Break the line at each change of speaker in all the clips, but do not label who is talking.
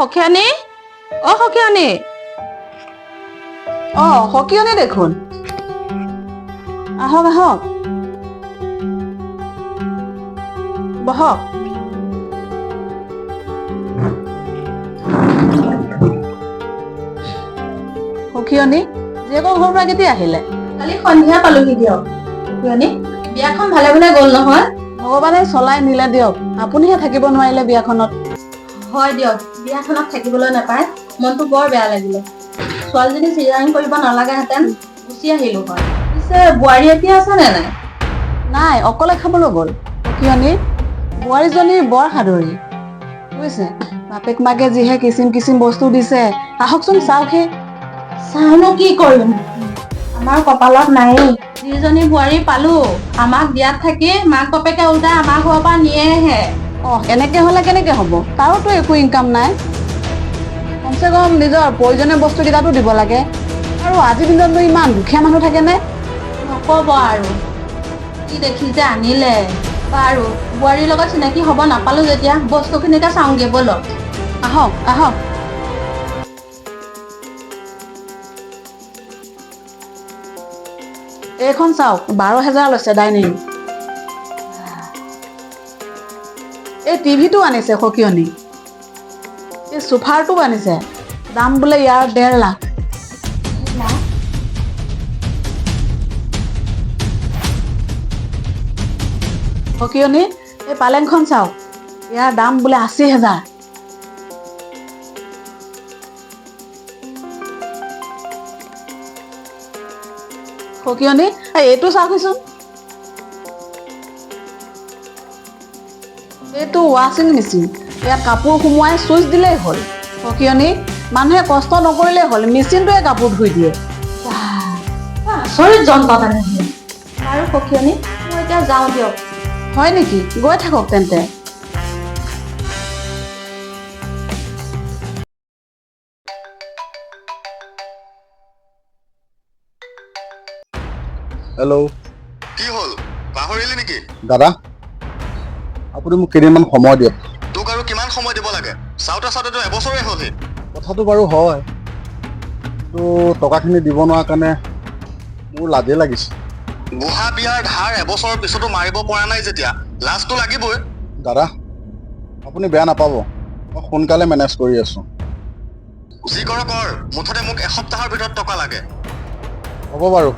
সখিয়ানী সখিয়ানী সখিয়নী দেখোন আহক আহক বহক সখিয়নী জীয়েকৰ ঘৰৰ পৰা কেতিয়া আহিলে?
কালি সন্ধিয়া পালোহি দিয়ক। সখিয়নী বিয়াখন ভালে ভালে গ'ল নহয়?
ভগৱানে চলাই নিলে দিয়ক, আপুনিহে থাকিব নোৱাৰিলে বিয়াখনত।
হয় দিয়ক, বিয়াখনত থাকিবলৈ নাপায় মনটো বৰ বেয়া লাগিলে। ছোৱালীজনী চিজাৰিং কৰিব নালাগেহেঁতেন, গুচি আহিলো হয়। পিছে বোৱাৰী এতিয়া আছে নে নাই?
নাই, অকলে খাবলৈ গ'ল। সখিয়নী বোৱাৰীজনী বৰ সাদৰী বুজিছে, বাপেক মাকে যিহে কিচিম কিচিম বস্তু দিছে। আহকচোন চাওকহি।
চাওনো কি কৰিম, আমাৰ কপালত নায়েই। যিজনী বোৱাৰী পালো আমাক দিয়াত থাকি মাক বাপেকে উল্টাই আমাৰ ঘৰৰ পৰা নিয়েহে।
এনেকে হলে কেনেকে হব? তাৰোতো একো ইনকাম নাই। কমচে কম নিজৰ প্ৰয়োজনীয় বস্তু কেইটাতো দিব লাগে। আৰু আজিৰ দিনতনো ইমান দুখীয়া মানুহ থাকেনে?
নকব আৰু, কি দেখি যে আনিলে। বাৰু বোৱাৰীৰ লগত চিনাকি হব নাপালো যেতিয়া বস্তুখিনিকে চাওঁগে বলক।
আহক আহক। এইখন চাওক, 12,000 লৈছে ডাইনিং। এই টিভিটো আনিছে সখিয়নী, এই সোফাৰটো আনিছে, দাম বোলে ইয়াৰ 1.5 লাখ। সখিয়নী এই পালেংখন চাওক, ইয়াৰ দাম বোলে 80,000। সখিয়নী এইটো চাওকচোন, এইটো ৱাশ্বিং মেচিন, ইয়াত কাপোৰ সুমুৱাই চুইচ দিলেই হ'ল। সখিয়নী মানুহে কষ্ট নকৰিলেই হ'ল, মেচিনটোৱে কাপোৰ ধুই দিয়ে।
আচৰিত যন্ত্ৰ তেনেহ'লে। বাৰু সখিয়নী মই এতিয়া যাওঁ দিয়ক।
হয় নেকি? গৈ থাকক তেন্তে।
হেল্ল',
কি হ'ল, পাহৰিলি নেকি?
দাদা আপুনি মোক কেইদিনমান সময় দিয়ক।
তোক আৰু কিমান সময় দিব লাগে? চাওঁতে চাওঁতেতো এবছৰে হ'লহি।
কথাটো বাৰু হয়, কিন্তু টকাখিনি দিব নোৱাৰা কাৰণে মোৰ লাজে লাগিছে।
বুঢ়া বিয়াৰ ধাৰ এবছৰৰ পিছতো মাৰিব পৰা নাই যেতিয়া লাজটো লাগিবই।
দাদা আপুনি বেয়া নাপাব, মই সোনকালে মেনেজ কৰি আছোঁ।
যি কৰ কৰ, মুঠতে মোক এসপ্তাহৰ ভিতৰত টকা লাগে।
হ'ব বাৰু।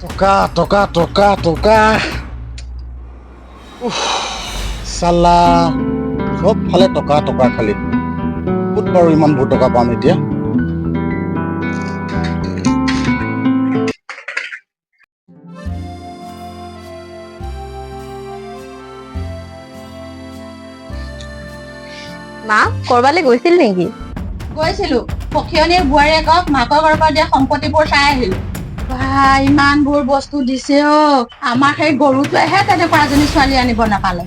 টকা টকা টকা টকা, চালা চব ফালে টকা টকা, খালি ক'ত বাৰু ইমানবোৰ টকা পাম এতিয়া?
মা কৰবালৈ গৈছিল নেকি? গৈছিলো, সখিয়নীৰ বোৱাৰীয়েকক মাকৰ ঘৰৰ পৰা দিয়া সম্পত্তিবোৰ চাই আহিলো। ইমানবোৰ বস্তু দিছে আমাৰ সেই গৰুটোৱেহে তেনেকুৱা এজনী ছোৱালী আনিব নাপালে।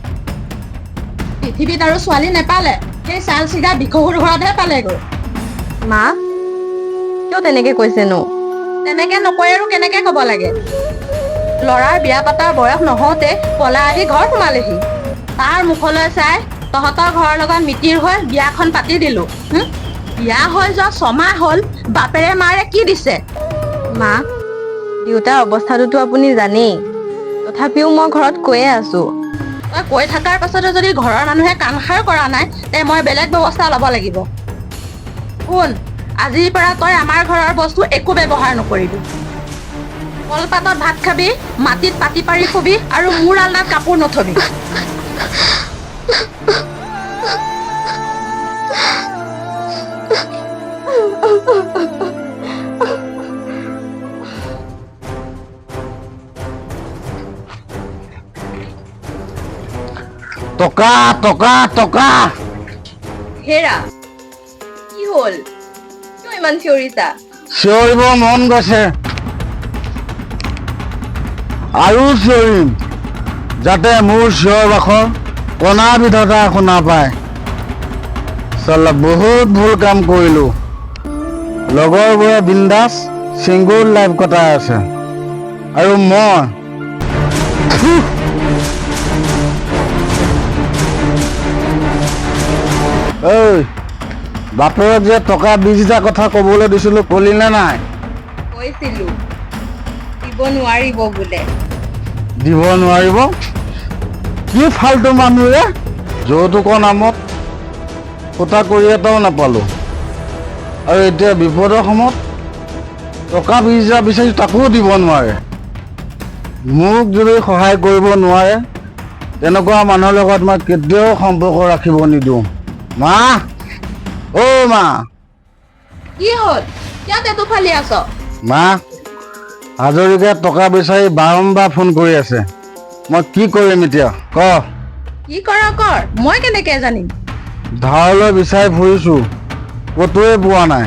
পৃথিৱীত আৰু ছোৱালী নেপালে, সেই চাল চিগা বিকহুৰ ঘৰতহে পালেগৈ। মা কিয় তেনেকে কৈছেনো? তেনেকে নকয় আৰু কেনেকে কব লাগে? লৰাৰ বিয়া পতাৰ বয়স নহওঁতে পলাই আহি ঘৰ সোমালেহি। তাৰ মুখলৈ চাই তহঁতৰ ঘৰৰ লগত মিতিৰ হৈ বিয়াখন পাতি দিলো। বিয়া হৈ যোৱা 6 মাহ হ'ল, বাপেৰে মাৰে কি দিছে? মা দেউতাৰ অৱস্থাটোতো আপুনি জানেই, তথাপিও মই ঘৰত কৈয়ে আছো। তই কৈ থকাৰ পাছতো যদি ঘৰৰ মানুহে কাণসাৰ কৰা নাই, তে মই বেলেগ ব্যৱস্থা ল'ব লাগিব। শুন, আজিৰ পৰা তই আমাৰ ঘৰৰ বস্তু একো ব্যৱহাৰ নকৰিবি। কলপাতত ভাত খাবি, মাটিত পাতি পাৰি শুবি, আৰু মোৰ আলনাত কাপোৰ নথবি।
টকা টকা টকা।
হেৰা, কি হ'ল? কিয় ইমান চিঞৰিছা?
চিঞৰিব মন গৈছে আৰু চিঞৰিম, যাতে মোৰ চিঞৰ বাখৰ কণা বিধতা শুনা পায়। চালা বহুত ভুল কাম কৰিলো। লগৰবোৰে বিন্দাছ চিংগুল লাইফ কটাই আছে, আৰু মই ঐ বাপেৰক যে টকা 20,000 কথা ক'বলৈ দিছিলোঁ ক'লি নে নাই?
কৈছিলো দিব নোৱাৰিব বোলে।
দিব নোৱাৰিব? কি ফাল্টু মানুহ ৰে? যৌতুকৰ নামত ফুটা কৰি এটাও নাপালোঁ, আৰু এতিয়া বিপদৰ সময়ত টকা 20,000 বিচাৰি তাকো দিব নোৱাৰে। মোক যদি সহায় কৰিব নোৱাৰে তেনেকুৱা মানুহৰ লগত মই কেতিয়াও সম্পৰ্ক ৰাখিব নিদিওঁ। মা, অ' মা।
কি হ'ল? কিয় তেতু ফালি আছ?
মা, হাজৰিকাই টকা বিচাৰি বাৰম্বাৰ ফোন কৰি আছে। মই কি কৰিম এতিয়া ক?
কি কৰ কৰ, মই কেনেকে জানিম?
ধাৰলৈ বিচাৰি ফুৰিছোঁ, ক'তোৱে পোৱা নাই।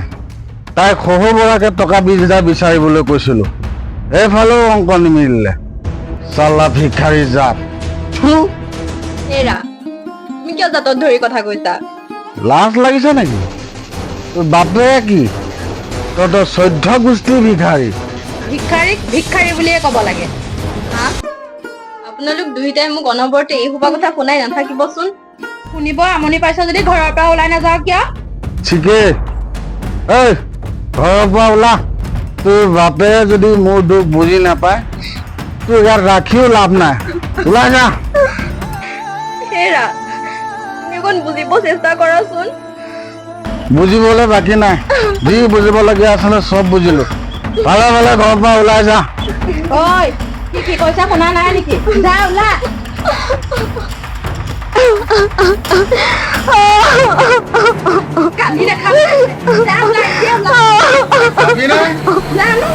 তাইক শহু বৰাকে টকা 20,000 বিচাৰিবলৈ কৈছিলোঁ, এইফালেও অংক নিমিলিলে। চাল্লা ভিক্ষাৰী জাত। থু,
এৰা, তুমি কিয় জাতত ধৰি কথা কৈছা?
লাজ লাগিছে নেকি? তোৰ বাপে কি তহঁতৰ 14 গোষ্ঠীৰ ভিক্ষাৰী?
ভিক্ষাৰীক ভিক্ষাৰী বুলিয়ে ক'ব লাগে। হা? আপোনালোক দুয়োটাই মোক অনবৰতে এই সোপা কথা শুনাই নাথাকিবচোন। শুনিব আমনি পাইছ যদি ঘৰৰ পৰা ওলাই নাযাওঁ কিয়?
ঠিকেই। এই ঘৰৰ পৰা ওলা। তোৰ বাপে যদি মোৰ দুখ বুজি নাপায় তোৰ ইয়াত ৰাখিও লাভ নাই। ওলাই যা।
হেৰা, তুমি অকণ বুজিব চেষ্টা কৰাচোন।
বুজিবলৈ বাকী নাই, যি বুজিবলগীয়া আছিলে চব বুজিলো। ভালে ভালে ঘৰৰ পৰা ওলাই যা।
ঐ, কি কৈছা শুনা নাই নেকি? যা ওলা। কালি দেখা যা ওলা, এতিয়া ওলা। জানো।